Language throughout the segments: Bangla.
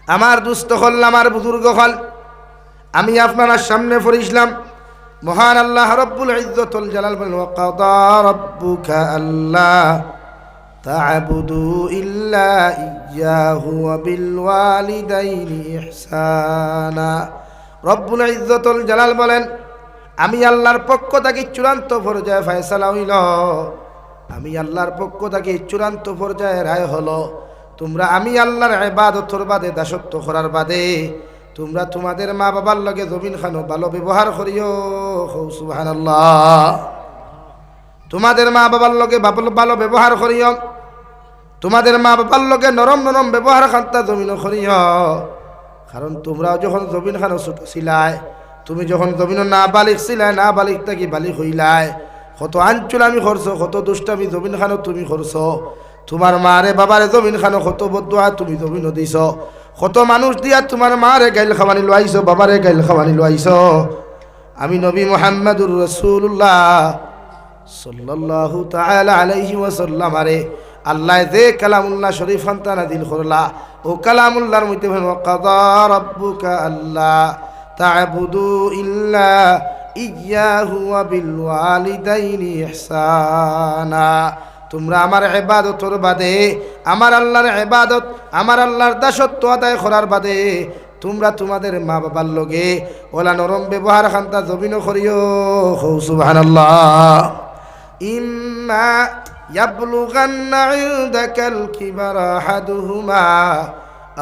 আমার দুস্থ হল, আমার বুজুর্গ হল, আমি আপনার সামনে পড়িছিলাম মহান আল্লাহ রব্বুল ইজ্জতুল জালাল বলেন ওয়া কাদা রাব্বুকা আল্লা তা'বুদু ইল্লা ইয়্যাহু ওয়া বিল ওয়ালিদাইনি ইহসানা। রব্বুল ইজ্জতুল জালাল বলেন আমি আল্লাহর পক্ষ থেকে চূড়ান্ত পর্যায়ে ফয়সালা হইল, আমি আল্লাহর পক্ষ থেকে চূড়ান্ত পর্যায়ে রায় হলো তোমরা আমি আল্লাহর ইবাদতর বাদে দাসত্ব করার বাদে তোমরা তোমাদের মা বাবার লগে জমিন খানো ভালো ব্যবহার করিও। সুবহানাল্লাহ। তোমাদের মা বাবার লগে ভালো ব্যবহার করিও, তোমাদের মা বাবার লগে নরম নরম ব্যবহার খান্তা জমিন করিও। কারণ তোমরাও যখন জমিন খানো ছোট ছিলাই, তুমি যখন জমিন না বালিক ছিলাই, না বালিক থাকি বালিক হইলাই, কত আঞ্চুলামি করছো, কত দুষ্টামি জমিন খানো তুমি করছো। তোমার মারে বাবারে জমিন খানো কত বদুয়া তুমি জমিনও দিছ, কত মানুষ দিয়া তোমার মারে গাইল খাওয়ানি লইছো, বাবারে গাইল খাওয়ানি লইছো। আমি নবী মুহাম্মদুর রাসূলুল্লাহ সাল্লাল্লাহু তাআলা আলাইহি ওয়াসাল্লাম আরে আল্লাহ যে কালামুল্লাহ শরীফ আনতা নাযিল করলা, ও কালামুল্লাহর মধ্যে ওয়া কাদা রাব্বুকা আল্লা তা'বুদু ইল্লা ইয়্যাহু ওয়া বিল ওয়ালিদাইনি ইহসানা। তোমরা আমার ইবাদতর বাদে, আমার আল্লাহর ইবাদত, আমার আল্লাহর দাসত্ব আদায় করার বাদে তোমরা তোমাদের মা বাবার লগে ওলা নরম ব্যবহার খান্তা জমিনও করিও। সুবহানাল্লাহ। ইম্মা ইয়াবলুগান্না ইনদাকাল কিবারা আহাদুহুমা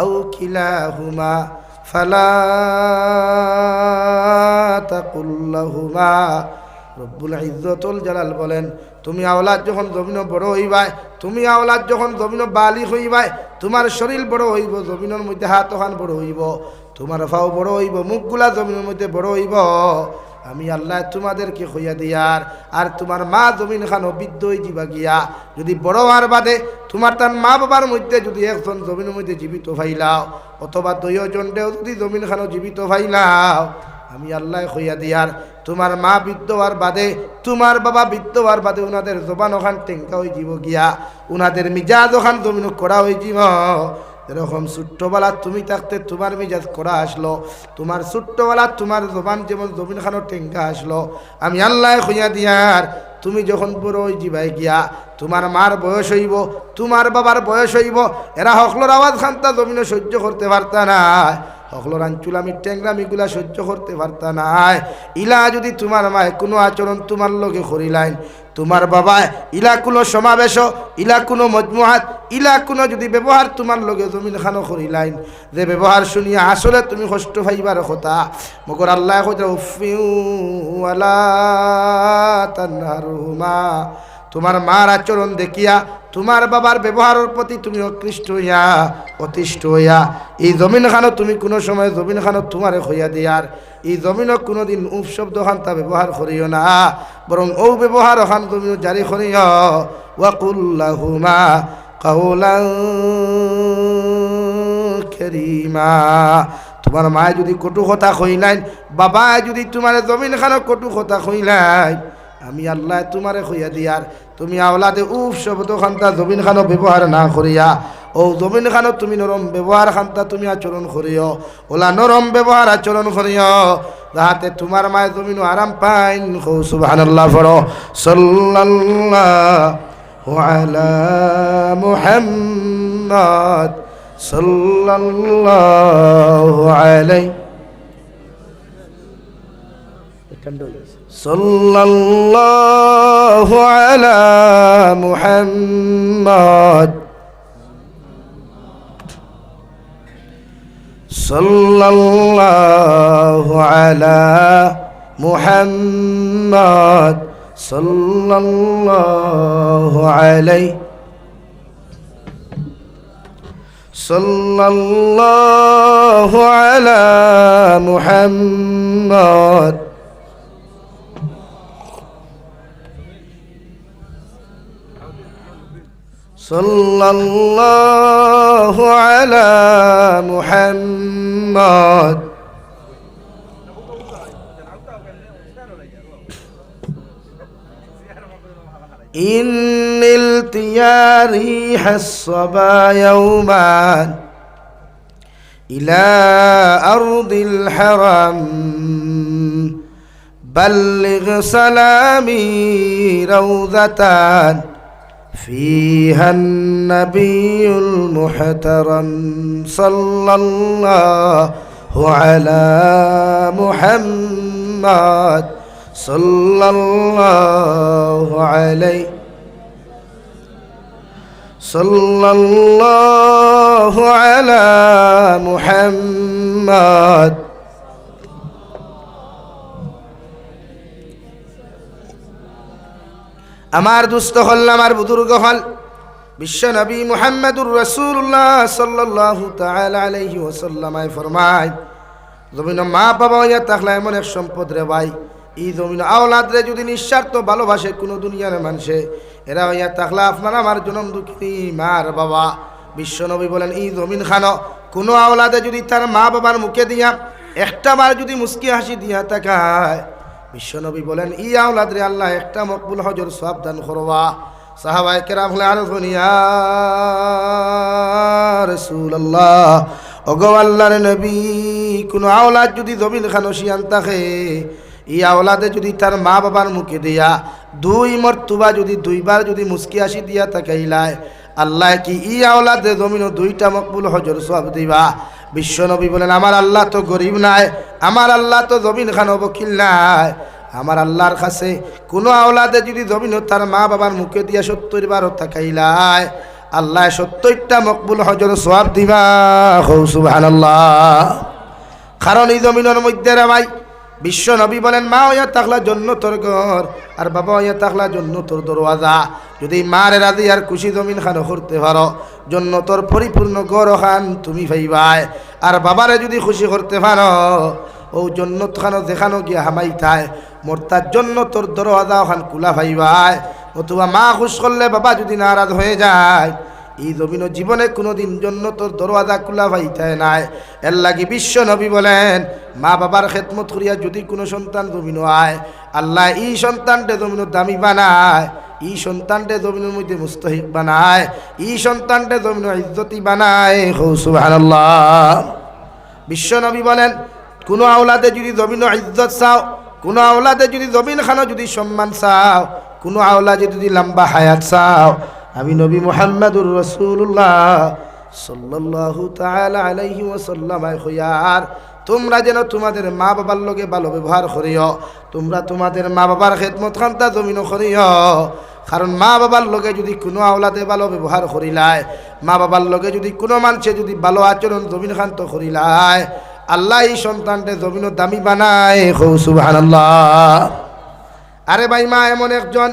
আও কিলাহুমা ফালা তাকুল লাহুমা। রব্বুল ইজ্জতুল জালাল বলেন তুমি আওলাদ যখন জমিন বড় হইবাই, তুমি আওলাদ যখন জমিন বালিগ হইবাই, তোমার শরীর বড় হইব, জমিনের মধ্যে হাত ওখান বড় হইব, তোমার ফাও বড় হইব, মুখগুলা জমিনের মধ্যে বড় হইব, আমি আল্লাহ তোমাদেরকে হইয়া দিয়ার। আর তোমার মা জমিন খানো বৃদ্ধ হয়ে যাবা গিয়া যদি বড় হওয়ার বাদে তোমার তার মা বাবার মধ্যে যদি একজন জমিনের মধ্যে জীবিত ফাইলাও, অথবা দুইজনটাও যদি জমিন খানো জীবিত ফাইলাও, আমি আল্লাহ হইয়া দিয়ার তোমার মা বৃদ্ধ হওয়ার বাদে, তোমার বাবা বৃদ্ধ হওয়ার বাদে উনাদের জবান ওখান টেঙ্কা হয়ে যাব গিয়া, উনাদের মিজাজ ওখান জমিন করা হয়ে যাব। এরকম ছোট্টবেলা তুমি থাকতে তোমার মিজাজ করা আসলো, তোমার ছোট্টবেলা তোমার জবান যেমন জমিন খানো টেঙ্কা আসলো, আমি আল্লাহ হইয়া দিয়ার তুমি যখন বড় হয়ে যাবাই গিয়া তোমার মার বয়স হইব, তোমার বাবার বয়স হইব, এরা হকলোর আওয়াজ খান্তা জমিনে সহ্য করতে পারতা না, হকলোর আঞ্চুলামি ট্যাংরামিগুলা সহ্য করতে পারতা নাই। ইলা যদি তোমার মায় কোনো আচরণ তোমার লগে করিলাইন, তোমার বাবা ইলা কোনো সমাবেশ, ইলা কোনো মজমুহাত, ইলা কোনো যদি ব্যবহার তোমার লগে জমিন খানো করিলাইন, যে ব্যবহার শুনিয়া আসলে তুমি কষ্ট পাইবার কথা, মগর আল্লাহ কইতা উফিউ ওয়ালা তানহারুমা। তোমার মার আচরণ দেখিয়া তোমার বাবার ব্যবহারের প্রতি তুমি অকৃষ্ট হইয়া, অতিষ্ঠ হইয়া এই জমিন খানো তুমি কোনো সময় জমিন খানো তোমারে হইয়া দিয়ার, এই জমিনও কোনোদিন উফ শব্দ খান্তা ব্যবহার করিও না, বরং ও ব্যবহার খান তুমি জারি করিও। ওয়াকুল লাহুমা কাওলান কারীমা। তোমার মায় যদি কটু কথা কইলাইন, বাবা যদি তোমার জমিন খানো কটু কথা কইলাইন, আমি আল্লাহ তোমারে হইয়া দিয়ার তুমি আওলাদে উফ শব্দ খান্তা জমিন খানো ব্যবহার না করিয়া, ও জমিন খানো তুমি নরম ব্যবহার খান্তা তুমি আচরণ করিও, ওলা নরম ব্যবহার আচরণ করিও, যাহাতে তোমার মায় জমিন আরাম পাইন। সুবহানাল্লাহ পড়ো। সাল্লাল্লাহু আলা মুহাম্মদ সাল্লাল্লাহু আলাইহি সাল্লাল্লাহু আলা মুহাম্মদ সাল্লাল্লাহু আলা মুহাম্মদ সাল্লাল্লাহু আলাইহি সাল্লাল্লাহু আলা মুহাম্মদ সাল্লাল্লাহু আলা মুহাম্মদ। ইন্নিল তিয়ারি হাসবা ইয়াওমান إلى أرض الحرم بلغ سلامي روضة فيها النبي المحترم صلى الله على محمد صلى الله عليه صلى الله على محمد আমার দুস্থ হল আমার বুজুর্গ হল বিশ্ব নবী মুহাম্মদুর রাসূলুল্লাহ সাল্লাল্লাহু তাআলা আলাইহি ওয়াসাল্লাম ফরমায় জমিন মা বাবা হইয়া থাকলে এমন এক সম্পদ রে ভাই এই জমিন আওলাদ রে যদি নিঃস্বার্থ ভালোবাসে কোনো দুনিয়ার মানুষে এরা হইয়া থাকলে আপনার আমার জনম দুঃখিনী মার বাবা বিশ্ব নবী বলেন এই জমিন খানো কোনো আওলাদে যদি তার মা বাবার মুখে দিয়া একটা বার যদি মুস্কি হাসি দিয়া তাকায় বিশ্বনবী বলেন ই আওলাদ রে আল্লাহ একটা মকবুল হজর সওয়াব দান করবা সাহাবায়ে কেরাম হলে আরো ইয়া রাসূলুল্লাহ ওগো আল্লাহর নবী কোন আওলাদ যদি জমিন খানসিয়ান থাকে ই আওলাদে যদি তার মা বাবার মুখে দিয়া দুই মর্তবা যদি দুইবার যদি মুস্কি হাসি দিয়া তাকাইলায় আল্লাহ কি ই আওলাদে জমিন দুইটা মকবুল হজর সওয়াব দিবা বিশ্বনবী বলেন আমার আল্লাহ তো গরিব নাই আমার আল্লাহ তো জমিন খানো বকিল নাই আমার আল্লাহর কাছে কোনো আওলাদে যদি জমিন তার মা বাবার মুখে দিয়া 70 বার তাকাইলায় আল্লাহ 70টা মকবুল হজর সওয়াব দিবা সুবহানাল্লাহ কারণ এই জমিনের মধ্যে রে ভাই বিশ্ব নবী বলেন মা হইয়া থাকলা জান্নাতের ঘর আর বাবা হইয়া থাকলা জান্নাতের দরওয়াজা যদি মারে রাজি আর খুশি জমিন খানো করতে পারো জান্নাতের পরিপূর্ণ ঘর খান তুমি পাইবাই আর বাবারে যদি খুশি করতে পারো ও জান্নাত খানো যেখানো গিয়া হামাইতায় মোরতার জান্নাতের দরওয়াজা খান খোলা পাইবাই অথবা মা খুশ করলে বাবা যদি নারাজ হয়ে যায় এই জমিন জীবনে কোনোদিন জান্নাতের দরওয়াজা খোলা পাইতায় নাই এর লাগি বিশ্ব নবী বলেন মা বাবার খেদমত করিয়া যদি কোনো সন্তান জমিন আয় আল্লাহ এই সন্তানটে জমিন দামি বানায় এই সন্তানটে জমিনের মধ্যে মুস্তাহিক বানায় এই সন্তানটে জমিন ইজ্জতি বানায় সুবহানাল্লাহ বিশ্ব নবী বলেন কোনো আওলাদে যদি জমিন ইজ্জত চাও কোনো আওলাদে যদি জমিন খানো যদি সম্মান চাও কোনো আওলাদে যদি লম্বা হায়াত চাও আমি নবী মুহাম্মদুর রাসূলুল্লাহ সাল্লাল্লাহু তাআলা আলাইহি ওয়াসাল্লাম খয়ার তোমরা যেন তোমাদের মা বাবার লগে ভালো ব্যবহার করিও তোমরা তোমাদের মা বাবার খেদমত খান্তা জমিন করিও কারণ মা বাবার লগে যদি কোনো আওলাদে ভালো ব্যবহার করিলায় মা বাবার লগে যদি কোনো মানুষে যদি ভালো আচরণ জমিন খান্ত করিলায় আল্লাহ এই সন্তানটে জমিন দামি বানায় সুবহানাল্লাহ আরে ভাই মা এমন একজন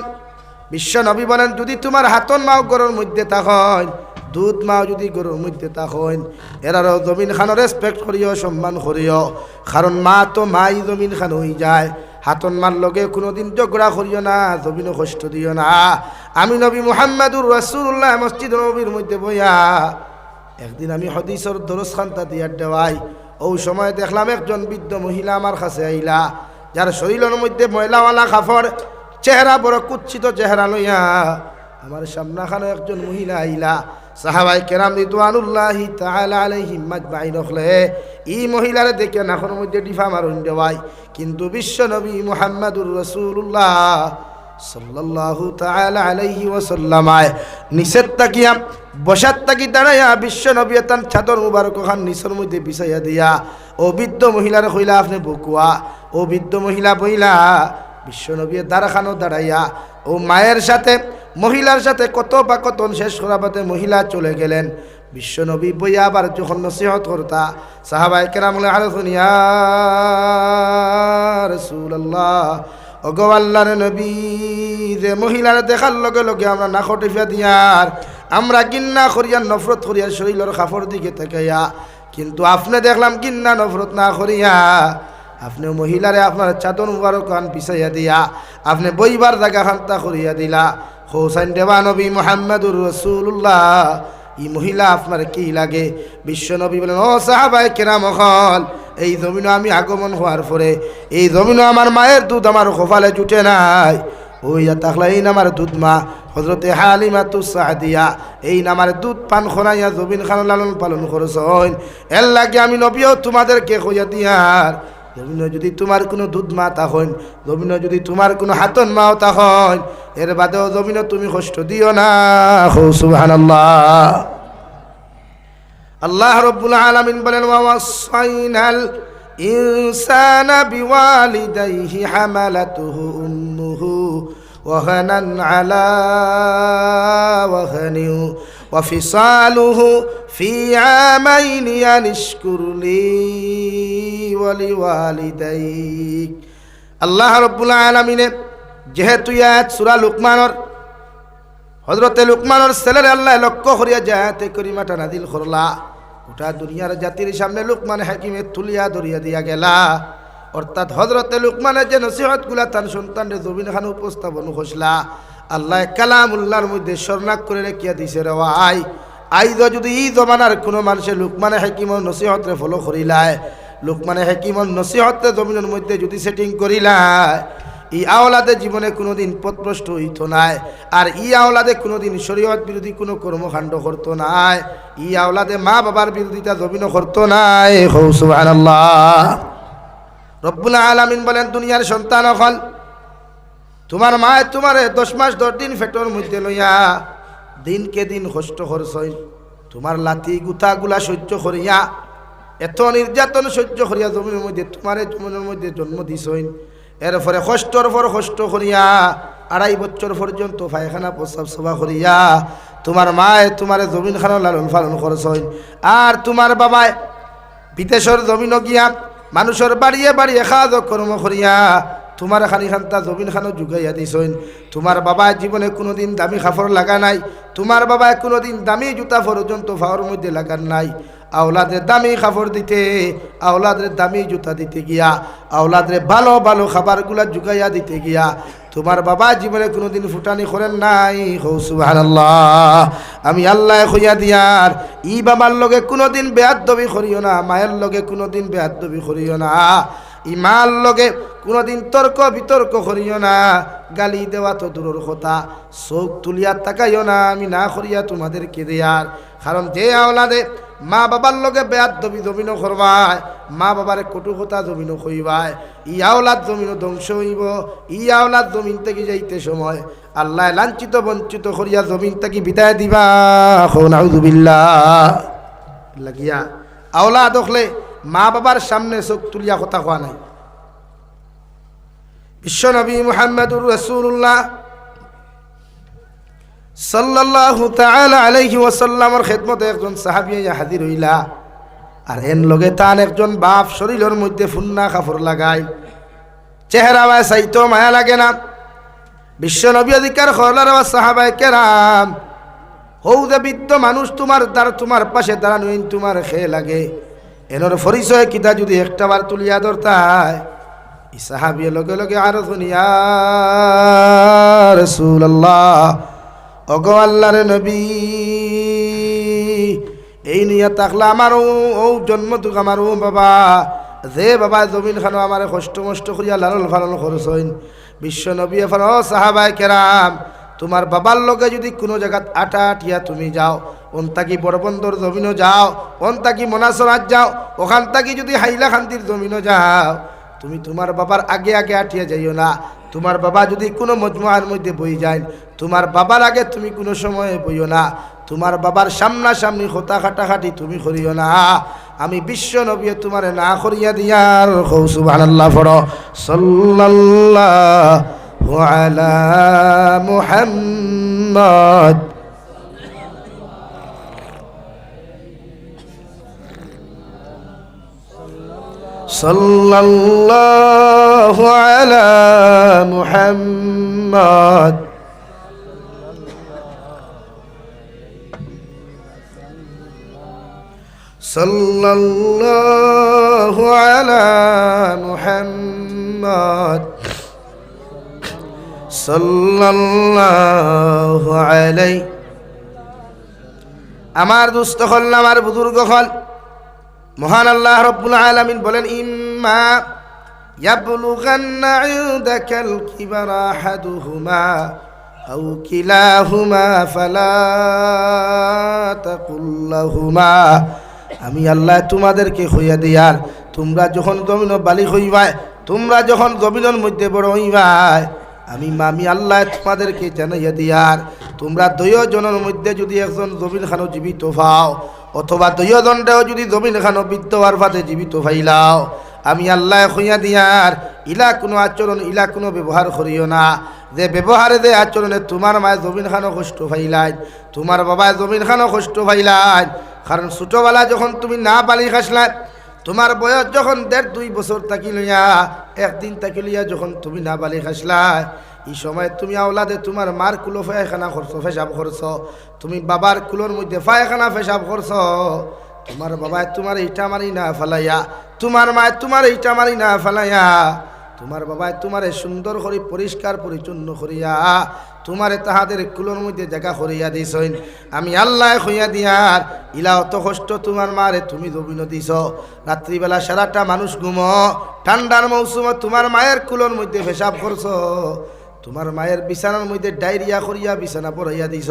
বিশ্ব নবী বলেন যদি তোমার হাতন মাও গরুর মধ্যে থাকেন দুধ মাও যদি গরুর মধ্যে থাকেন এরারও জমিন খানো রেসপেক্ট করিও সম্মান করিও কারণ মা তো মাই জমিন খান হয়ে যায় হাতন মার লগে কোনোদিন ঝগড়া করিও না জমিনও কষ্ট দিও না আমি নবী মুহাম্মদুর রাসূলুল্লাহ মসজিদ নবীর মধ্যে বইয়া একদিন আমি হাদিসের দরস খান্তা দিয়া দেওয়াই ওই সময় দেখলাম একজন বৃদ্ধ মহিলা আমার কাছে আইলা যার শরীরের মধ্যে ময়লাওয়ালা কাপড় চেহারা বড় কুচ্ছিত চেহারা লইয়া আমার সামনাখানে একজন মহিলা আইলা সাহাবায়ে কেরাম রিদওয়ানুল্লাহি তাআলা আলাইহিম মাজমাইন হলে এই মহিলারে দেখে নাখের মধ্যে ডিফা মারুন দেওয়াই কিন্তু বিশ্ব নবী মুহাম্মদুর রাসূলুল্লাহ সাল্লাল্লাহু তাআলা আলাইহি ওয়াসাল্লাম নিচের তাকিয়া বসার তাকি দাঁড়াইয়া বিশ্ব নবী তার চাদর মুবারক খান নিচের মধ্যে বিছাইয়া দিয়া ও বৃদ্ধ মহিলার কইলা আপনি বকুয়া ও বৃদ্ধ মহিলা বইলা বিশ্বনবী দাঁড়াখানো দাঁড়াইয়া ও মায়ের সাথে মহিলার সাথে কত বা কতন শেষ করাবাতে মহিলা চলে গেলেন বিশ্বনবী বইয়া আবার যখন নসিহত করতা সাহাবায়ে কেরাম বলে আরে শুনিয়া রাসূলুল্লাহ ওগো আল্লাহর নবী যে মহিলার দেখার লগে লগে আমরা না খটিফা দিয়ার আমরা গিন্না করিয়া নফরত করিয়া শরীরের কাপড় দিকে তাকাইয়া কিন্তু আপনি দেখলাম গিন্না নফরত না করিয়া আপনি মহিলারে আপনার চাদর মুবারক খান পিছাইয়া দিয়া আপনি বইবার জায়গা খান্তা করিয়া দিলা হোসাইন দেবা নবী মুহাম্মদুর রাসূলুল্লাহ এই মহিলা আপনার কি লাগে বিশ্ব নবী বলেন ও সাহাবায়ে কেরাম হল এই জমিন আমি আগমন হওয়ার পরে এই জমিন আমার মায়ের দুধ আমার কপালে জুটে নাই ওই তাকলা এই আমার দুধ মা হযরতে হালিমাতুস সাদিয়া এই নামার দুধ পান খরাইয়া জমিন খান লালন পালন করছইন। এর লাগে আমি নবীও তোমাদেরকে কইয়া দিয়ার, জমিনে যদি তোমার কোনো দুধ মা তা হইন, জমিনে যদি তোমার কোনো হাতন মাও তা হইন, এর বাদেও জমিনে তুমি কষ্ট দিও না। সুবহানাল্লাহ। আল্লাহ রাব্বুল আলামিন বলেন, ওয়া ওয়াসাইনাল ইনসানা বিওয়ালিদাইহি হামালাতুহু উম্মুহু ওয়াহানান আলা ওয়াহানিন ওয়া ফিসালুহু ফি আমাইনি আন ইশকুর লি ওয়া লিওয়ালিদাইক। আল্লাহ রাব্বুল আলামিন যেহেতু আয়াত সূরা লুকমানের হযরতে লুকমানের ছেলের আল্লাহ লক্ষ্য করিয়া জায়াতে করিমাটা নাযিল করলা। গোটা দুনিয়ার জাতির সামনে লুকমান হাকিমে তুলিয়া ধরিয়া দিয়া গেলা। অর্থাৎ হযরতে লুকমানের যে নসিহতগুলা তার সন্তানের জমিন খান উপস্থাপন করছিলা, আল্লাহ কালামুল্লাহর মধ্যে স্বর্ণাক করে রেখিয়া দিছে রে ভাই। আইজ যদি এই জমানার কোনো মানুষে লুকমানে হাকিমের নসিহতরে ফলো করিলায়, লুকমানে হাকিমের নসিহতরে জমিনের মধ্যে যদি সেটিং করিলায়, ই আওলাদে জীবনে কোনোদিন পথভ্রষ্ট হইতো নাই। আর ই আওলাদে কোনোদিন শরীয়ত বিরোধী কোনো কর্মকাণ্ড করতো নাই। ই আওলাদে মা বাবার বিরোধিতা জমিন করতো নাই। সুবহানাল্লাহ। রব্বুল আলামিন বলেন, দুনিয়ার সন্তান হল তোমার মায়ে তোমারে 10 মাস 10 দিন পেটের মধ্যে লইয়া দিনকে দিন কষ্ট করছই, তোমার লাথি গুতাগুলা সহ্য করিয়া এত নির্যাতন সহ্য করিয়া জমিনের মধ্যে তোমারে জমিনের মধ্যে জন্ম দিছই। এরপরে কষ্টর পর কষ্ট করিয়া 2.5 বছর পর্যন্ত পায়খানা প্রস্রাব সভা করিয়া তোমার মায়ে তোমার জমিন খানো লালন পালন করছই। আর তোমার বাবায় বিদেশের জমিন গিয়া মানুষের বাড়িয়ে বাড়িয়ে কাজ কর্ম করিয়া তোমার খানি খান্তা জমিন খানো যুগাইয়া দিছইন। তোমার বাবা জীবনে কোনোদিন দামি কাপড় লাগা নাই, তোমার বাবা কোনোদিন দামি জুতা পর্যন্ত পাওয়ার মধ্যে লাগান নাই। আওলাদের দামি কাপড় দিতে, আওলাদের দামি জুতা দিতে গিয়া, আওলাদের ভালো ভালো খাবারগুলা জুগাইয়া দিতে গিয়া তোমার বাবা জীবনে কোনোদিন ফুটানি করেন নাই। সুবহানাল্লাহ। আমি আল্লাহ কইয়া দিয়ার ই বাবার লগে কোনোদিন বেয়াদবি করিও না, মায়ের লগে কোনোদিন বেয়াদবি করিও না, ইমার লগে কোনোদিন তর্ক বিতর্ক করিও না। গালি দেওয়া তো দূরের কথা, চোখ তুলিয়া তাকাইও না আমি না করিয়া তোমাদেরকে দেয়ার। কারণ যে আওলাদে মা বাবার লগে বেয়াদবি জমিনও করবায়, মা বাবার কটু কথা জমিনও কইবায়, ই আওলাদ জমিনও ধ্বংস হইব। ই আওলাদ জমিন থেকে যাইতে সময় আল্লাহ লাঞ্ছিত বঞ্চিত করিয়া জমিন থেকে বিদায় দিবা। নাউযুবিল্লাহ। লাগিয়া আওলাদ হলে মা বাবার সামনে চোখ তুলিয়া কথা কোয়া নাই। বিশ্বনবী মুহাম্মদুর রাসূলুল্লাহ সাল্লাল্লাহু তাআলা আলাইহি ওয়াসাল্লামের খেদমতে একজন সাহাবী হাজির হইলা। আর এন লগে তান একজন বাপ শরীরের মধ্যে ফুন্না কাপড় লাগাই, চেহারা চাইতো মায়া লাগে না। বিশ্বনবী অধিকার করলার সাহাবায়ে কেরাম, হৌ যে বৃদ্ধ মানুষ তোমার পাশে দাঁড়ানো তোমার খেয়ে লাগে, এনর পরিচয় কিতা যদি একটাবার তুলিয়া ধরতায়। ই সাহাবী লগে লগে আরো শুনিয়া রাসূলুল্লাহ, ওগো আল্লাহর নবী, এই নিয়ে তাকলা আমার ও জন্ম তুক আমার ও বাবা, যে বাবা জমিন খানো আমার কষ্ট মষ্ট করিয়া লালন পালন করছইন। বিশ্ব নবী এফার ও সাহাবায়ে কেরাম, তোমার বাবার লগে যদি কোনো জায়গাত আটা আটিয়া তুমি যাও, ওন তাকি বড়বন্দর জমিনও যাও, ওন তাকি মনাসরাত যাও, ওখান তাকি যদি হাইলা খান্তির জমিনও যাও, তুমি তোমার বাবার আগে আগে আটিয়া যাইও না। তোমার বাবা যদি কোনো মজমুআর মধ্যে বই যায়, তোমার বাবার আগে তুমি কোনো সময়ে বইও না। তোমার বাবার সামনাসামনি খোতা খাটাখাটি তুমি করিও না। আমি বিশ্ব নবী তোমারে না করিয়া দিয়ার। সুবহানাল্লাহ পড়ো। সাল্লাল্লাহু আলা মুহাম্মদ সাল্লাল্লাহু আলা মুহাম্মদ সাল্লাল্লাহু আলা মুহাম্মদ সাল্লাল্লাহু আলাইহি। আমার দুস্থ হল, আমার বুজুর্গ হল, মহান আল্লাহ রব্বুল আলামিন বলেন, ইম্মা ইয়াবলুগান্না ইনদাকাল কিবারা আহাদুহুমা আও কিলাহুমা ফালা তাকুল লাহুমা, আমি আল্লাহ তোমাদেরকে হইয়া দিয়ার তোমরা যখন জমিন বালিক হইবাই, তোমরা যখন জমিনের মধ্যে বড় হইবাই, আমি আল্লাহ তোমাদেরকে জানাইয়া দিয়ার তোমরা দুইজনের মধ্যে যদি একজন জমিন খানো জীবিত পাও, অথবা দুইজনটাও যদি জমিন খানো বিদ্যবার ফাতে জীবিত পাইলাও, আমি আল্লাহ হইয়া দিয়ার ইলা কোনো আচরণ ইলা কোনো ব্যবহার করিও না, যে ব্যবহারে যে আচরণে তোমার মায়ে জমিন খানো কষ্ট পাইলাই, তোমার বাবায় জমিন খানো কষ্ট পাইলাই। কারণ ছোটবেলা যখন তুমি না বালিক আসলাই, তোমার বয়স যখন 1.5-2 বছর থাকি লইয়া, একদিন থাকি লইয়া যখন তুমি না বালিক আসলাই, এই সময় তুমি আওলাদে তোমার মার কুলো পায়খানা করছো, পেশাব করছো, তুমি বাবার কুলোর মধ্যে পায়খানা পেশাব করছো, তোমার বাবায় তোমার ইটা মারি না ফেলাইয়া, তোমার মায় তোমার ইটা মারি না ফেলাইয়া, তোমার বাবায় তোমারে সুন্দর করে পরিষ্কার পরিচ্ছন্ন করিয়া তোমারে তাহাদের কুলোর মধ্যে জায়গা করিয়া দিছইন। আমি আল্লাহ হইয়া দিয়ার ইলা অত কষ্ট তোমার মারে তুমি জমিন দিছ, রাত্রিবেলা সারাটা মানুষ ঘুমো, ঠান্ডার মৌসুমে তোমার মায়ের কুলোর মধ্যে পেশাব করছো, তোমার মায়ের বিছানার মধ্যে ডায়রিয়া করিয়া বিছানা পড়াইয়া দিছ।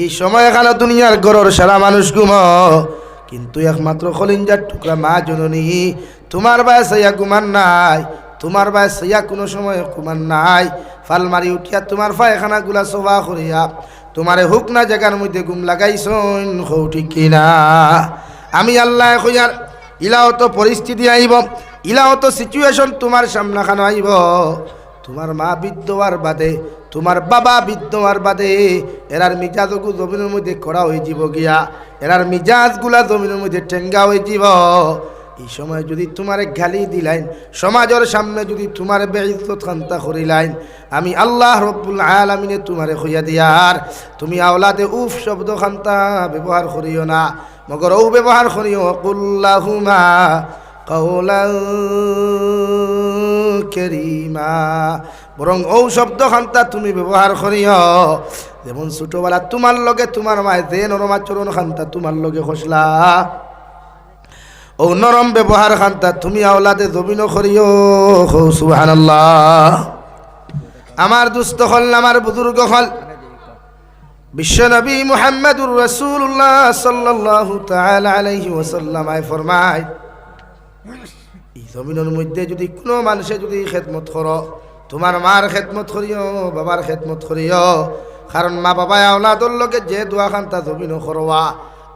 এই সময় এখানে দুনিয়ার গরর সারা মানুষ ঘুমো, কিন্তু একমাত্র খলিঞ্জার টুকরা মা জননী তোমার বয়স হইয়া ঘুমান নাই, তোমার বয়স হইয়া কোনো সময় ঘুমান নাই। ফালমারি উঠিয়া তোমার পায়খানা গুলা সোভা করিয়া তোমারে হুক না জায়গার মধ্যে ঘুম লাগাইছন, হৌ ঠিক কিনা? আমি আল্লাহ হইয়ার ইলাও তো পরিস্থিতি আইব, ইলাও তো সিচুয়েশন তোমার সামনা খানো আইব। তোমার মা বিদ্যবার বাদে, তোমার বাবা বিদ্যবার বাদে এরার মিজাজগু জমিনের মধ্যে কড়া হয়ে যাব গিয়া, এরার মিজাজগুলা জমিনের মধ্যে টেঙ্গা হয়ে যাব। এই সময় যদি তোমারে গালি দিলাইন, সমাজের সামনে যদি তোমার বেইজ্জত খান্তা করিলাইন, আমি আল্লাহ রব্বুল আলামিনে তোমারে কইয়া দিয়ার তুমি আওলাদে উফ শব্দ খান্তা ব্যবহার করিও না, মগর ও ব্যবহার করিও কুল্লাহুমা কাওলান কারীমা, বরং ও শব্দ খান্তা তুমি ব্যবহার করিও যেমন ছোটবেলা তোমার লগে তোমার মায়ে যে নরম আচরণ খান্তা তোমার লগে খসলা, ও নরম ব্যবহার খান্তা তুমি আওলাদে জমিন করিও। সুবহানাল্লাহ। আমার দুস্থ হল, আমার বুজুর্গ হল, বিশ্বনবী মুহাম্মদুর রাসূলুল্লাহ সাল্লাল্লাহু তাআলা আলাইহি ওয়াসাল্লাম ফরমায়, এই জমিনের মধ্যে যদি কোনো মানুষে যদি খেদমত করো, তোমার মার খেদমত করিও, বাবার খেদমত করিও, কারণ মা বাবা আওলাদর লগে যে দোয়া খান্তা জমিন করোয়া,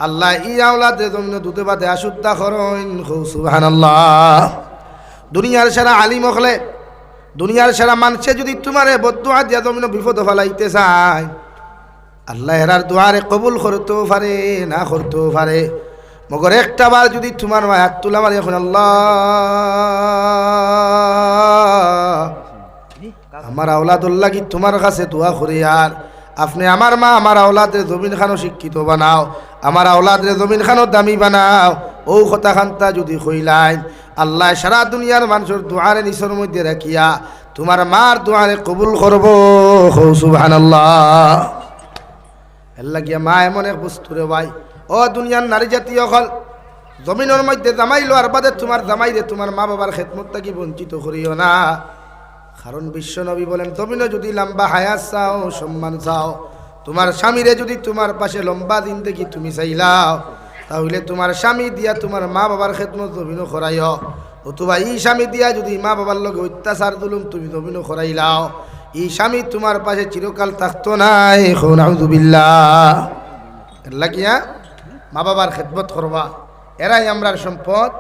আল্লাহ ই আওলাদে জমিন দুধে বাদে আশুদ্ধা করেন। সুবহানাল্লাহ। দুনিয়ার সারা আলিম হলে, দুনিয়ার সারা মানুষে যদি তোমারে বদদুয়া দিয়া জমিন বিপদ ফেলাইতে চায়, আল্লাহ এরার দোয়ারে কবুল করতেও পারে, না করতেও পারে। মগর একটা বার যদি তোমার মা হাত তুলা মারি এখন আল্লাহ আমার আওলাদুল্লাহ কি তোমার কাছে দোয়া করি, আর আপনি আমার মা আমার আওলাদের জমিন খানো শিক্ষিত বানাও, আমার আওলাদের জমিন খানো দামি বানাও, ও কথা খান্তা যদি কইলাইন, আল্লাহ সারা দুনিয়ার মানুষের দোয়ারে নিচের মধ্যে রাখিয়া তোমার মার দোয়ারে কবুল করব। সুবহানাল্লাহ। এল্লা গিয়া মা এমন এক বস্তু রে ভাই, ও দুনিয়ার নারী জাতীয় হল, জমিনের মধ্যে জামাই লোয়ার বাদে তোমার জামাই রে তোমার মা বাবার খেদমত থাকি বঞ্চিত করিও না। কারণ বিশ্ব নবী বলেন, জমিনে যদি লম্বা হায়াত চাও, সম্মান চাও, তোমার স্বামীরে যদি তোমার পাশে লম্বা দিন দেখি তুমি চাইলাও, তাহলে তোমার স্বামী দিয়া তোমার মা বাবার খেদমত জমিনও করাইও, অথবা এই স্বামী দিয়া যদি মা বাবার লগে অত্যাচার জুলুম তুমি জমিনও করাইলাও, এই স্বামী তোমার পাশে চিরকাল থাকতো নাই। নাউযুবিল্লাহ। এর লাগিয়া মা বাবার খেদমত করবা, এরাই আমরার সম্পদ,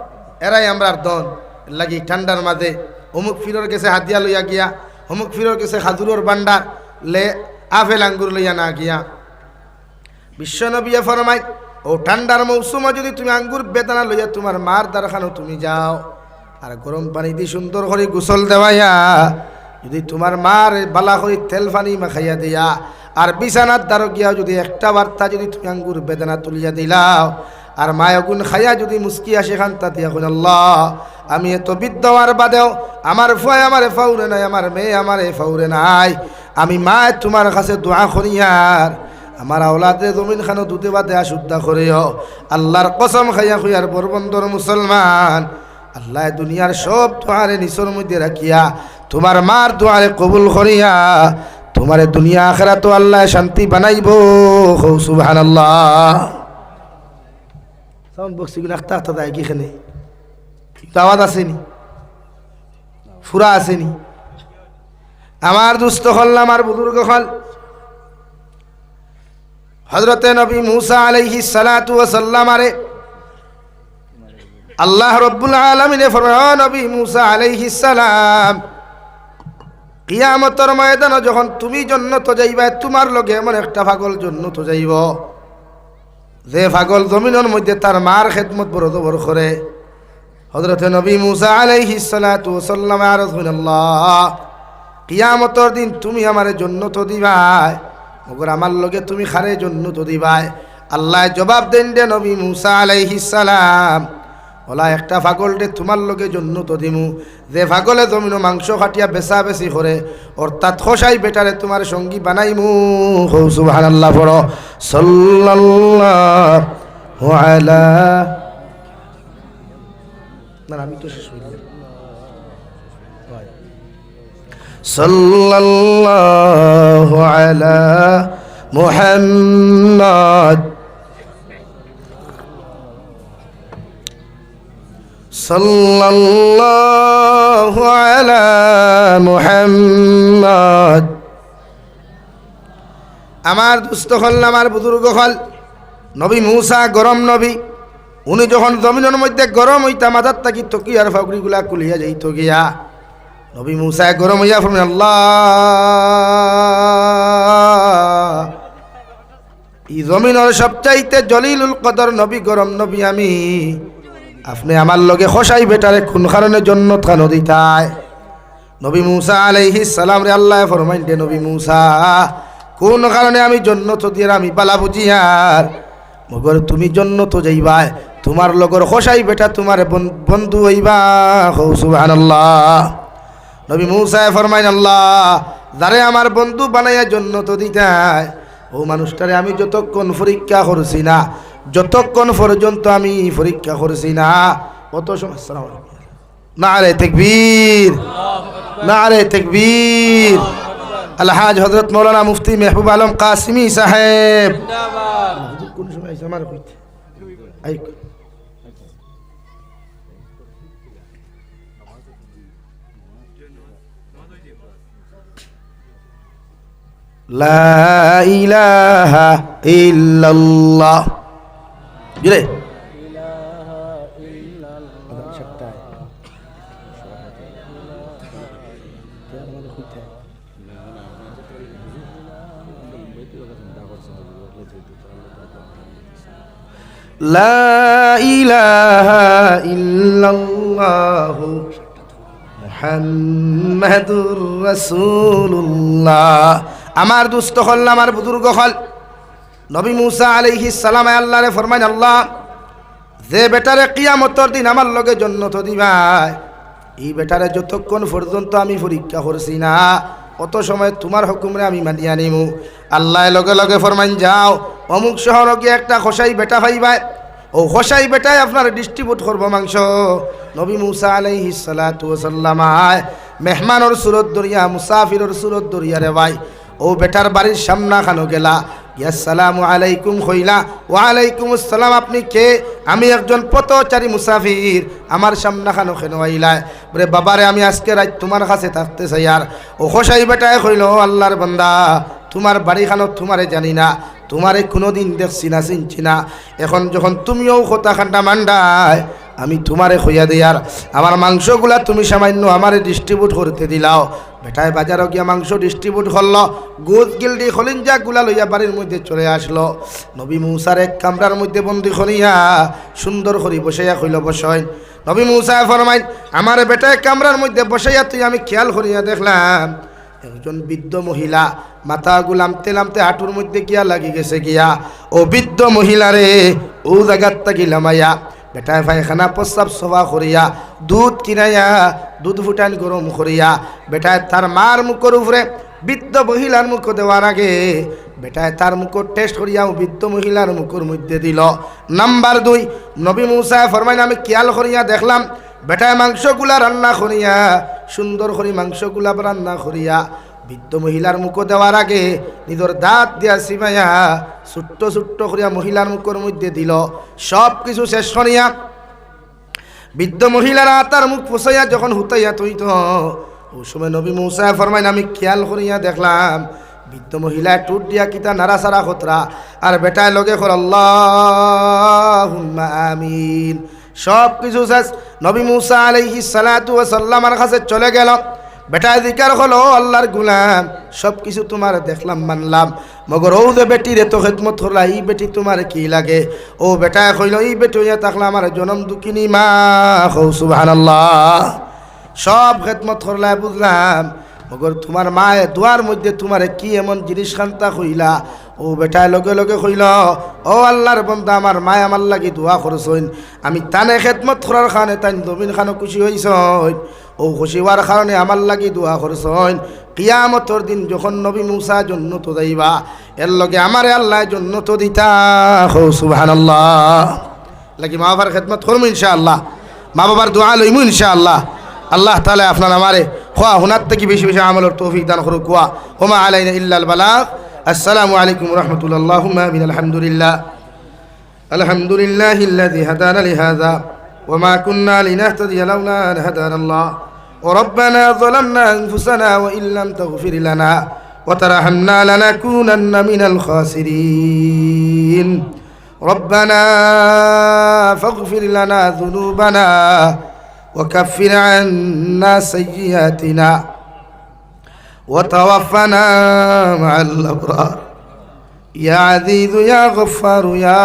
এরাই আমরার ধন। এর লাগি ঠান্ডার মাঝে অমুক ফিরোর কাছে হাতিয়া লইয়া গিয়া, অমুক ফিরোর কাছে খাজুরের বান্ডার লে আপেল আঙ্গুর লইয়া না গিয়া, বিশ্বনবী ফরমায়, ও ঠান্ডার মৌসুমে যদি তুমি আঙ্গুর বেদানা লইয়া তোমার মার দ্বারখানো তুমি যাও, আর গরম পানি দিয়ে সুন্দর করে গোসল দেওয়াইয়া যদি তোমার মার বালা করে তেল পানি মাখাইয়া দিয়া, আর বিছানার দ্বারো গিয়া যদি একটা বার্তা যদি তুমি আঙ্গুর বেদানা তুলিয়া দিলাও, আর মায়াগুন খাইয়া যদি মুস্কি আসে খান্তা দিয়া কোন আল্লাহ আমি এত বিদ্যমার বাদেও আমার ভয় আমারে ফাউরে নাই, আমার মেয়ে আমারে ফাউরে নাই, আমি মা তোমার কাছে দোয়া করিয়ার আমার আওলাদে জমিন খানো দুধে বাদে আশুদ্ধা করিও। আল্লাহর কসম খাইয়া খুইয়ার বরবন্দর মুসলমান, আল্লাহ দুনিয়ার সব দোয়ারে নিচর মধ্যে রাখিয়া তোমার মার দোয়ারে কবুল করিয়া তোমারে দুনিয়া আখিরাত আল্লাহ শান্তি বানাইব। সুবহানাল্লাহ। সাউন্ড বক্স গুলো আস্তে আস্তে যায় কিখানে আওয়াজ আসেনি, ফুরা আসেনি। আমার দুস্থ হল, আমার বুজুর্গ হল, হযরতে নবী মুসা আলাইহিস সালাতু ওয়াস সালাম আরে আল্লাহ রব্বুল আলামিনে ফরমান, নবী মুসা আলাইহিস সালাম কিয়ামতের ময়দানে যখন তুমি জান্নাত যাইবা, তোমার লগে এমন একটা পাগল জান্নাত যাইব যে পাগল জমিনের মধ্যে তার মার খেদমত বরদবর করে। হযরতে নবী মুসা আলাইহিস সালাতু ওয়াস সালাম আর রাসূলুল্লাহ, কিয়ামতের দিন তুমি আমারে জান্নাত দিবাই, মগর আমার লগে তুমি খারে জান্নাত দিবাই। আল্লাহ জবাব দেন দে নবী মুসা আলাইহিস সালাম, ওলা একটা পাগল দে তোমার লগে জান্নাত দিমু যে পাগলে জমিন মাংস খাটিয়া বেচা বেচি করে, অর্থাৎ খোসাই বেটারে তোমার সঙ্গী বানাইমু। সুবহানাল্লাহ পড়ো। সাল্লাল্লাহু আলা, না আমি তো শেষ হইলাম। সাল্লাল্লাহু আলা মুহাম্মদ, সাল্লাল্লাহু আলা মুহাম্মদ। আমার দুস্থ হল, আমার বুজুর্গ হল, নবী মুসা গরম নবী, উনি যখন জমিনের মধ্যে গরম হইতা মাথার থাকি তকিয়ার ফাগড়িগুলা কুলিয়া যাইত গিয়া, নবী মুসা গরম হইয়া ফরমান, আল্লাহ এই জমিনের সবচাইতে জলিলুল কদর নবী গরম নবী আমি, আপনি আমার লগে খসাই বেটারে কোন কারণে জান্নাত খানো দিতায়। নবী মুসা আলাইহিস সালাম রে আল্লাহ ফরমাইন দে, নবী মুসা কোন কারণে আমি জান্নাত দিয়ে আমি বালা বুঝিয়ার, মগর তুমি জান্নাত যাইবা, তোমার লগর খসাই বেটা তোমার বন্ধু হইবা। সুবহানাল্লাহ। নবী মুসা ফরমাইন, আল্লাহ যারে আমার বন্ধু বানাইয়া জান্নাত দিতায়, ও মানুষটারে আমি যতক্ষণ পরীক্ষা করছি না, যতক্ষণ পর্যন্ত আমি পরীক্ষা করছি না, অত সময়। নারে তাকবীর, নারে তাকবীর। আলহাজ হযরত মৌলানা মুফতি মেহবুব আলম কাসিমি সাহেব কোন সময় আমার কইতে আই লা ইলাহা ইল্লাল্লাহ জুরে লা ইলাহা ইল্লাল্লাহু মুহাম্মাদুর রাসূলুল্লাহ। আমার দুস্থ হল, আমার বুজুর্গ হল, নবী মুসা আলাইহিস সালাম আল্লাহরে ফরমাইন, আল্লাহ যে বেটারে কিয়ামতের দিন আমার লগে জান্নাত দিবাই, এই বেটারে যতক্ষণ পর্যন্ত আমি পরীক্ষা করছি না, অত সময় তোমার হুকুমে আমি মানিয়া নিমু। আল্লাহ লগে লগে ফরমাইন, যাও অমুক শহরে গিয়ে একটা খসাই বেটা পাইবা, ও খসাই বেটাই আপনার ডিস্ট্রিবিউট করবো মাংস। নবী মুসা আলাইহিস সালাতু ওয়াস সালাম মেহমানের সুরত দরিয়া, মুসাফিরের সুরত দরিয়া রে ভাই, ও বেটার বাড়ির সামনা খানো গেলা, আসসালামু আলাইকুম কইলা, ওয়ালাইকুম আসসালাম, আপনি কে? আমি একজন পথচারী মুসাফির, আমার সামনা খানো কেন আইলা? বলে বাবারে আমি আজকে রাত তোমার কাছে থাকতে চাই। আর ও খসাই বেটায় কইল, আল্লাহর বান্দা তোমার বাড়ি খানো তোমারে জানি না, তোমারে কোনোদিন দেখছি না, চিনছি না, এখন যখন তুমিও কথা খান্ডা মান্ডায় আমি তোমারে খইয়া দিই, আর আমার মাংসগুলা তুমি সামান্য আমারে ডিস্ট্রিবিউট করতে দিলাও। বেটায় বাজারও গিয়া মাংস ডিস্ট্রিবিউট করলো, গোজ গিলডি খলিঞ্জা গুলা লইয়া বাড়ির মধ্যে চলে আসলো। নবী মুসার এক কামরার মধ্যে বন্দি করিয়া সুন্দর করে বসাইয়া কইল, বসাই। নবী মুসা ফরমাইন, আমার বেটায় কামরার মধ্যে বসাইয়া তুই আমি খেয়াল করিয়া দেখলাম একজন বৃদ্ধ মহিলা মাথা গুলামতে নামতে হাঁটুর মধ্যে গিয়া লাগি গেছে গিয়া। ও বৃদ্ধ মহিলারে ও জায়গার তাকি লামাইয়া বেটায় পায়খানা প্রস্রাব সভা করিয়া দুধ কিনাইয়া দুধ ফুটান গরম করিয়া বেটায় তার মার মুখের উপরে বৃদ্ধ মহিলার মুখ দেওয়ার আগে বেটায় তার মুখ টেস্ট করিয়া বৃদ্ধ মহিলার মুখের মধ্যে দিল। নাম্বার 2, নবী মুসা ফরমাইন, আমি খেয়াল করিয়া দেখলাম বেটায় মাংসগুলা রান্না করিয়া সুন্দর করে মাংসগুলা রান্না করিয়া বৃদ্ধ মহিলার মুখ দেওয়ার আগে নিজের দাঁত দিয়া সিমাইয়া ছোট্ট ছোট্ট করিয়া মহিলার মুখের মধ্যে দিল। সব কিছু শেষ করিয়া বৃদ্ধ মহিলারা তার মুখ ফুসাইয়া যখন হুতাইয়া তৈত, ওই সময় নবী মূসা ফরমাইন আমি খেয়াল করিয়া দেখলাম বৃদ্ধ মহিলা টুট দিয়া কিতা নাড়াচাড়া খতরা আর বেটায় লগে কর আল্লাহুম্মা আমিন। সব কিছু শেষ। নবী মূসা আলাইহিস সালাতু ওয়াস সালামের কাছে চলে গেল। বেটা জিকার হলো আল্লাহর গুলাম, সব কিছু তোমার দেখলাম মানলাম, মগর ও যে বেটি রে তো খেদমত করলা, এই বেটি তোমার কি লাগে? ও বেটা কইল এই বেটি হইয়া থাকলে আমার জনম দুঃখিনী মা। হৌ সুবহানাল্লাহ। সব খেদমত করলা বুঝলাম, মগর তোমার মায়ে দুয়ার মধ্যে তোমার কি এমন জিনিস খান্তা কইলা? ও বেটায় লগে লগে কইল ও আল্লাহর বান্দা আমার মায় আমার লাগি দোয়া করছইন, আমি তানে খেদমত করার কারণে তাই জমিন খানো খুশি হইছইন, ও খুশি হওয়ার কারণে আমার লাগি দোয়া করছইন। কিয়ামতের দিন যখন নবী মূসা জান্নাত যাইবা এর লগে আমারে আল্লাহ জান্নাত দিতা। হো সুবহানাল্লাহ। লাগি মা বাবার খেদমত করবো ইনশাআল্লাহ, মা বাবার দোয়া লইমু ইনশাআল্লাহ। আল্লাহ তাআলা আপনার আমারে খোয়া হুনার থেকে বেশি বেশি আমলের তৌফিক দান করুক। ওয়া ওমা আলাইনা ইল্লাল বালাগ। আসসালামু আলাইকুম ওয়া রাহমাতুল্লাহি আল্লাহুম্মা আমিন। আলহামদুলিল্লাহ আলহামদুলিল্লাহিল্লাযী হাদানা লিহাযা ওয়া মা কুন্না লিনাহতাদিয়া লাওলা আন হাদানাল্লাহ ওয়া রাব্বানা যালামনা আনফুসানা ওয়া ইল্লাম তাগফির লানা ওয়া তারহামনা লানাকুনান্না মিনাল খাসিরিন। রাব্বানা ফাগফির লানা যুনুবানা وكفر عنا سيئاتنا وتوفنا مع الأبرار يا عزيز يا غفار يا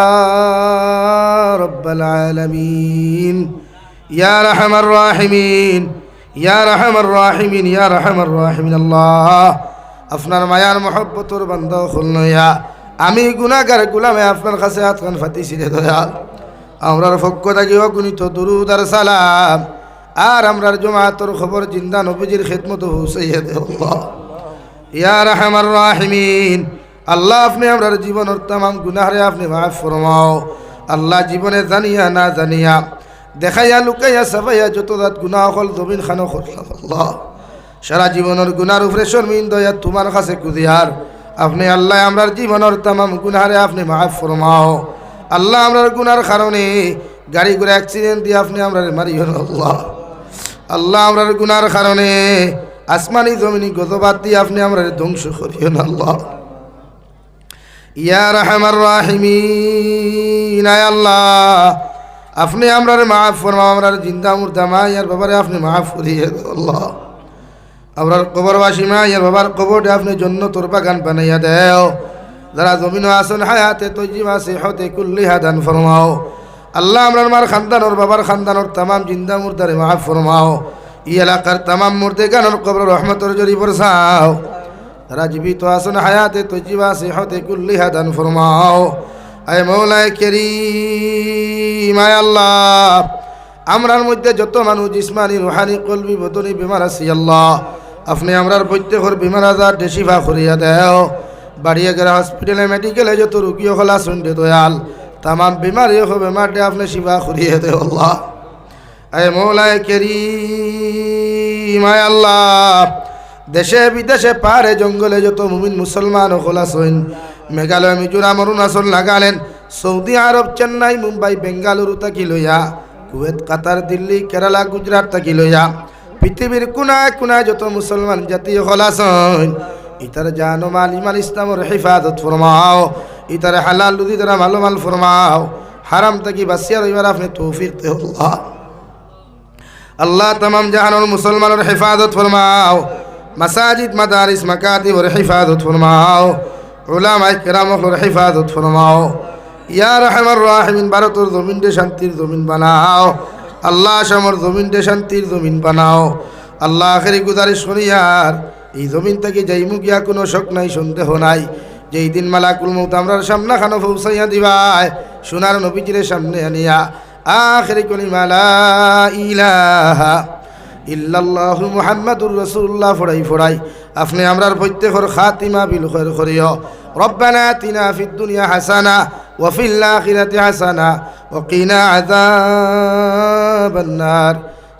رب العالمين يا رحم الراحمين يا رحم الراحمين يا رحم الراحمين الله আপনার মায়ার মহব্বতর বান্দা খুলনা ইয়া আমি গুনাহগার গোলামে আপনার কাছে হাত কান ফাতিছি রে দয়াল। আমরার পক্ষ থেকে অগণিত দুরূদ আর সালাম আর আমরার জমাতের খবর জিন্দা নবীজির খিদমত পৌঁছাইয়া দে আল্লাহ। ইয়া রাহমার রাহিমিন আল্লাহ আপনি আমরার জীবনের तमाम গুনাহরে আপনি মাফ ফরমাও আল্লাহ। জীবনে জানিয়া না জানিয়া দেখাইয়া লুকাইয়া সাফাইয়া যত জাত গুনাহ হল জমিন খানো করলাম আল্লাহ। সারা জীবনের গুনার উপরে শর্মিন্দা তোমার কাছে কুদিয়ার আপনি আল্লাহ আমরার জীবনের तमाम গুনাহরে আপনি মাফ ফরমাও আল্লাহ। আমরার গুনার কারণে গাড়ি ঘোড়া অ্যাক্সিডেন্ট দিয়ে আপনি আমরার মারিও আল্লাহ। আল্লাহ আমরার গুনার কারণে আসমানি জমিনি গজবাত দিয়ে আপনি আমরার ধ্বংস করিও না আল্লাহ। ইয়া রাহমার রাহিমিন আয় আল্লাহ আপনি আমরার মাফ ফরমাও। আমরার জিন্দা মুর্দা মা ইয়ার বাবারে আপনি মাফ করিয়ে দাও আল্লাহ। আমরার কবরবাসী মা ইয়ার বাবার কবরটা আপনি জান্নাতের বাগান বানাইয়া দেও। যারা জমিন আসন হায়াতে তৈজিবা সিহতে কুল্লিহা দান ফরমাও আল্লাহ। আমরার মার খানদানোর বাবার খানদানোর तमाम জিন্দা মুর্দারে মাফ ফরমাও। এই এলাকার तमाम মুর্দে গানোর কবর রহমতের জরি বরসাও। যারা জীবিত আসন হায়াতে তৈজিবা সিহতে কুল্লিহা দান ফরমাও। আয় মওলায়ে কারীম আয় আল্লাহ আমরার মধ্যে যত মানুষ জিসমানি রুহানি কলবি বদনি বিমার আছে আল্লাহ আপনি আমরার প্রত্যেকের বিমার আজার শিফা করিয়া দেও। বাড়িয়ে গেলে হসপিটালে মেডিকেলে যত রুগী হল আসুন দে দয়াল। तमाम बीमारी हो बीमार दे आपने शिफा करिए दे अल्लाह। आए मौलाए करीम आए अल्लाह देशे विदेशे पारे जंगले जो तो मुमिन मुसलमान खलासोइन मेघालय मिजोराम अरुणाचल नागालैंड सऊदी आरब चेन्नई मुंबई बेंगालुरु तक लइया कुवैत कतार दिल्ली केरला गुजरात तक लइया पृथिवीर कोनाय कोनाय जो तो मुसलमान जाति खलासोइन इतर जानो माल ईमान इस्लाम और हिफाजत फरमाओ। इतर हलाल लुदी तरह मालो माल फरमाओ। हराम तकी बसिया रविवार आपने तौफीक दे अल्लाह। अल्लाह तमाम जहान और मुसलमान और हिफाजत फरमाओ। मसाजिद मदारिस मकातिब और हिफाजत फरमाओ। उलमा किराम और हिफाजत फरमाओ। या रहमान राहिमीन भारत और ज़मीन दे शांतिर ज़मीन बनाओ अल्लाह। शमर ज़मीन दे शांतिर ज़मीन बनाओ अल्लाह। आखिरी गुजारिश करी यार এই জমিন থেকে যাইমু গিয়া কোনো শক নাই সন্দেহ নাই যেই দিন মালাকুল মউত আমরার সামনে খানো পৌঁছাইয়া দিবাই সোনার নবীজির সামনে আনিয়া আখিরি কালিমা লা ইলাহা ইল্লাল্লাহু মুহাম্মাদুর রাসূলুল্লাহ ফড়াই ফড়াই আপনি আমরার প্রত্যেকের খাতিমা বিল খায়র করিও। রব্বানা আতিনা ফিদ দুনিয়া হাসানা ওয়া ফিল আখিরাতি হাসানা ওয়া কিনা আযাবান নার।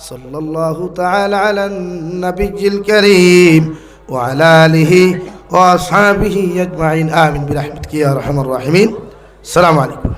সাল্লাল্লাহু তাআলা আলান নবিয়্যিল কারীম وعلى آله وأصحابه أجمعين آمين برحمتك يا أرحم الراحمين. السلام عليكم.